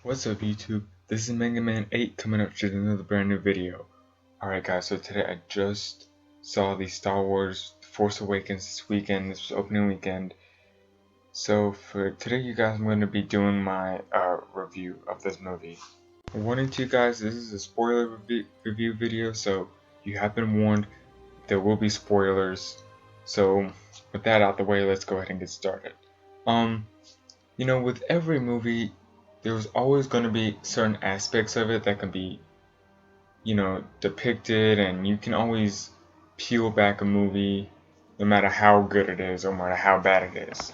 What's up YouTube? This is Mega Man 8 coming up with another brand new video. Alright guys, so today I just saw the Star Wars Force Awakens this weekend. This was opening weekend. So for today you guys, I'm going to be doing my review of this movie. Warning to you guys, this is a spoiler review video, so you have been warned. There will be spoilers. So with that out the way, let's go ahead and get started. With every movie, there's always going to be certain aspects of it that can be, depicted, and you can always peel back a movie no matter how good it is or no matter how bad it is.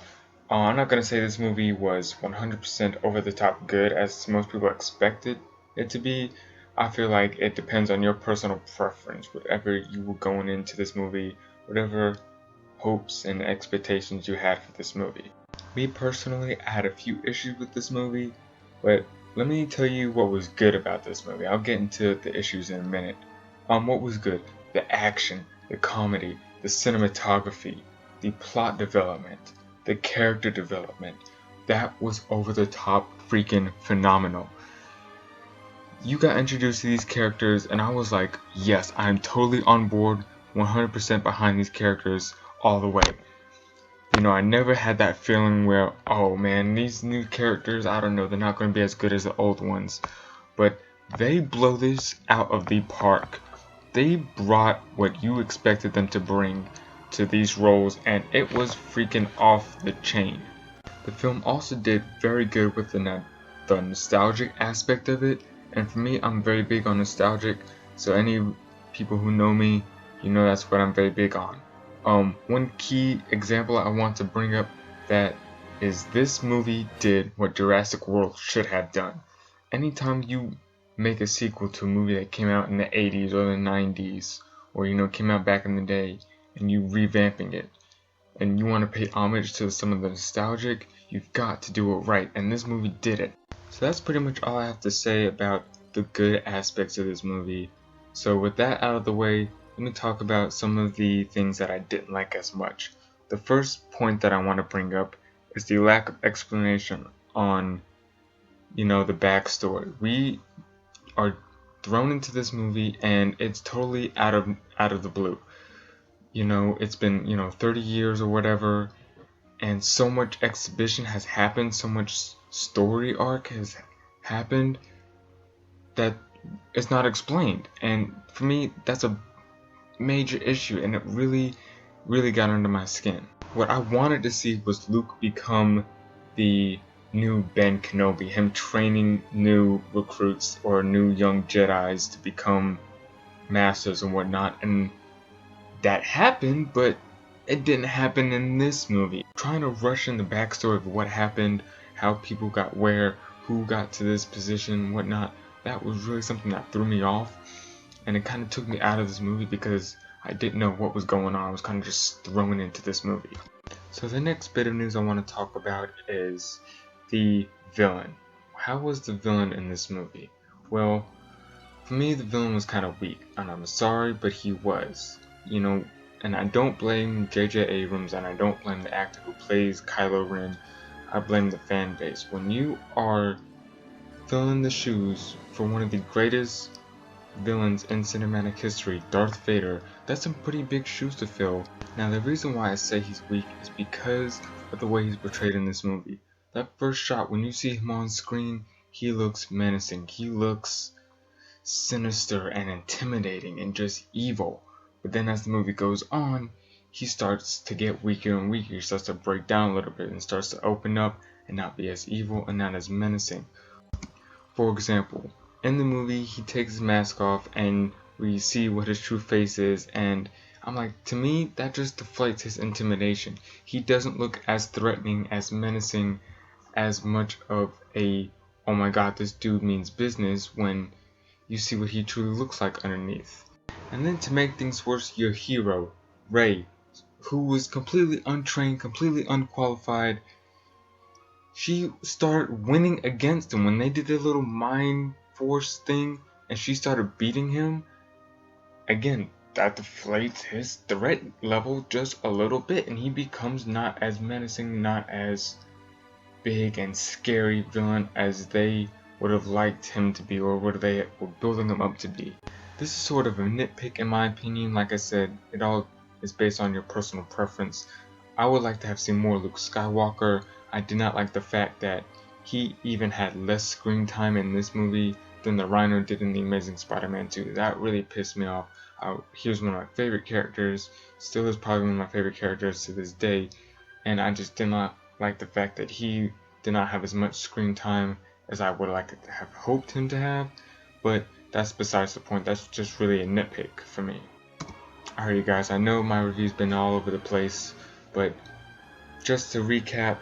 I'm not going to say this movie was 100% over the top good as most people expected it to be. I feel like it depends on your personal preference, whatever you were going into this movie, whatever hopes and expectations you had for this movie. Me personally, I had a few issues with this movie, but let me tell you what was good about this movie. I'll get into the issues in a minute. What was good? The action, the comedy, the cinematography, the plot development, the character development. That was over the top freaking phenomenal. You got introduced to these characters and I was like, yes, I'm totally on board, 100% behind these characters all the way. I never had that feeling where, oh man, these new characters, I don't know, they're not going to be as good as the old ones. But they blow this out of the park. They brought what you expected them to bring to these roles, and it was freaking off the chain. The film also did very good with the nostalgic aspect of it, and for me, I'm very big on nostalgic, so any people who know me, that's what I'm very big on. One key example I want to bring up that is this movie did what Jurassic World should have done. Anytime you make a sequel to a movie that came out in the 80s or the 90s, or came out back in the day, and you revamping it, and you want to pay homage to some of the nostalgic, you've got to do it right, and this movie did it. So that's pretty much all I have to say about the good aspects of this movie. So with that out of the way, let me talk about some of the things that I didn't like as much. The first point that I want to bring up is the lack of explanation on, the backstory. We are thrown into this movie and it's totally out of the blue. It's been, 30 years or whatever, and so much exhibition has happened, so much story arc has happened that it's not explained. And for me, that's a major issue, and it really got under my skin. What I wanted to see was Luke become the new Ben Kenobi, him training new recruits or new young Jedis to become masters and whatnot, and that happened, but it didn't happen in this movie. Trying to rush in the backstory of what happened, how people got where, who got to this position, whatnot, that was really something that threw me off. And it kind of took me out of this movie because I didn't know what was going on. I was kind of just thrown into this movie. So the next bit of news I want to talk about is the villain. How was the villain in this movie? Well, for me the villain was kind of weak, and I'm sorry, but he was. And I don't blame J.J. Abrams, and I don't blame the actor who plays Kylo Ren. I blame the fan base. When you are filling the shoes for one of the greatest villains in cinematic history, Darth Vader, that's some pretty big shoes to fill. Now the reason why I say he's weak is because of the way he's portrayed in this movie. That first shot, when you see him on screen, he looks menacing, he looks sinister and intimidating and just evil. But then as the movie goes on, he starts to get weaker and weaker. He starts to break down a little bit and starts to open up and not be as evil and not as menacing. For example, in the movie, he takes his mask off and we see what his true face is, and I'm like, to me, that just deflates his intimidation. He doesn't look as threatening, as menacing, as much of a, oh my god, this dude means business, when you see what he truly looks like underneath. And then to make things worse, your hero, Rey, who was completely untrained, completely unqualified, she started winning against him when they did their little mind force thing and she started beating him. Again, that deflates his threat level just a little bit, and he becomes not as menacing, not as big and scary villain as they would have liked him to be, or what they were building him up to be. This is sort of a nitpick in my opinion. Like I said, it all is based on your personal preference. I would like to have seen more Luke Skywalker. I did not like the fact that he even had less screen time in this movie than the Rhino did in The Amazing Spider-Man 2. That really pissed me off. He was one of my favorite characters, still is probably one of my favorite characters to this day, and I just did not like the fact that he did not have as much screen time as I would like to have hoped him to have, but that's besides the point. That's just really a nitpick for me. Alright you guys, I know my review's been all over the place, but just to recap,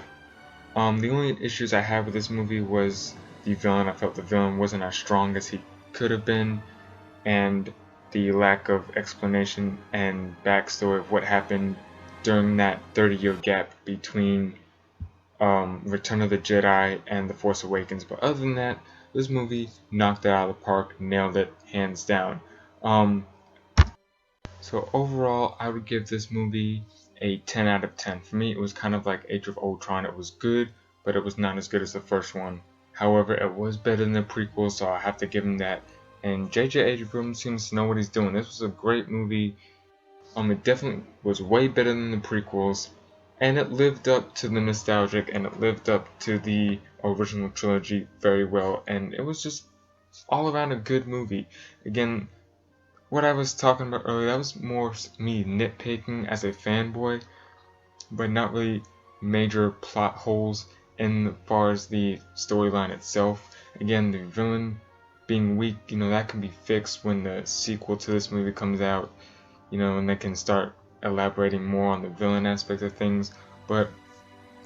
the only issues I had with this movie was the villain. I felt the villain wasn't as strong as he could have been, and the lack of explanation and backstory of what happened during that 30-year gap between Return of the Jedi and The Force Awakens. But other than that, this movie knocked it out of the park, nailed it hands down. So overall, I would give this movie a 10 out of 10. For me, it was kind of like Age of Ultron. It was good, but it was not as good as the first one. However, it was better than the prequel, so I have to give him that. And J.J. Abrams seems to know what he's doing. This was a great movie. It definitely was way better than the prequels, and it lived up to the nostalgic, and it lived up to the original trilogy very well, and it was just all around a good movie. Again, what I was talking about earlier, that was more me nitpicking as a fanboy, but not really major plot holes in far as the storyline itself. Again, the villain being weak, that can be fixed when the sequel to this movie comes out, and they can start elaborating more on the villain aspect of things. But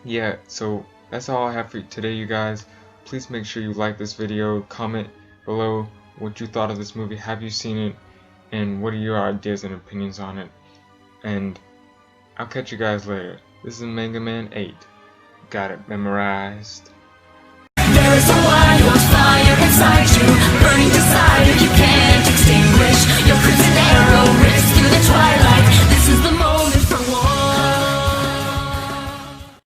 yeah, so that's all I have for you today, you guys. Please make sure you like this video, comment below what you thought of this movie, have you seen it, and what are your ideas and opinions on it. And I'll catch you guys later. This is Mega Man 8. Got it memorized. There is a wild fire inside you, burning desire you can't